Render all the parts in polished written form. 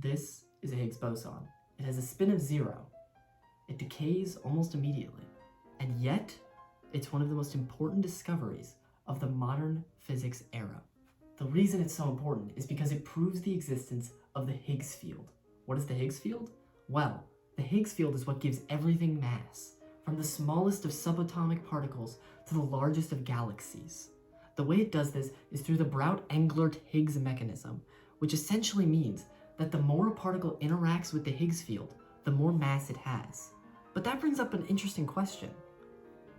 This is a Higgs boson. It has a spin of 0. It decays almost immediately. And yet, it's one of the most important discoveries of the modern physics era. The reason it's so important is because it proves the existence of the Higgs field. What is the Higgs field? Well, the Higgs field is what gives everything mass, from the smallest of subatomic particles to the largest of galaxies. The way it does this is through the Brout-Englert-Higgs mechanism, which essentially means that the more a particle interacts with the Higgs field, the more mass it has. But that brings up an interesting question.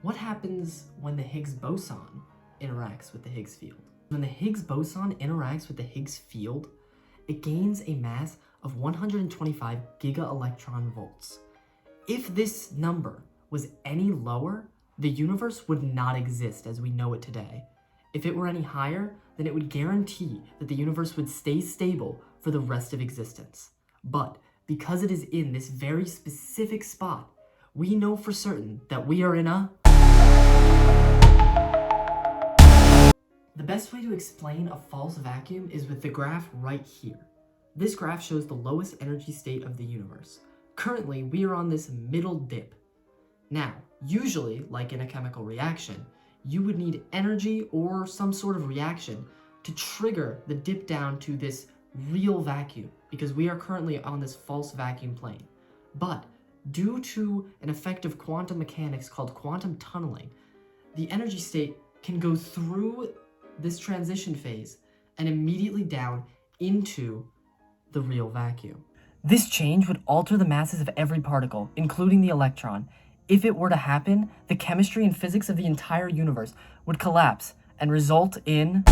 What happens when the Higgs boson interacts with the Higgs field? When the Higgs boson interacts with the Higgs field, it gains a mass of 125 giga-electron volts. If this number was any lower, the universe would not exist as we know it today. If it were any higher, then it would guarantee that the universe would stay stable for the rest of existence. But because it is in this very specific spot, we know for certain that we are in a... The best way to explain a false vacuum is with the graph right here. This graph shows the lowest energy state of the universe. Currently, we are on this middle dip. Now, usually, like in a chemical reaction, you would need energy or some sort of reaction to trigger the dip down to this real vacuum, because we are currently on this false vacuum plane. But due to an effect of quantum mechanics called quantum tunneling, the energy state can go through this transition phase and immediately down into the real vacuum. This change would alter the masses of every particle, including the electron. If it were to happen, the chemistry and physics of the entire universe would collapse and result in...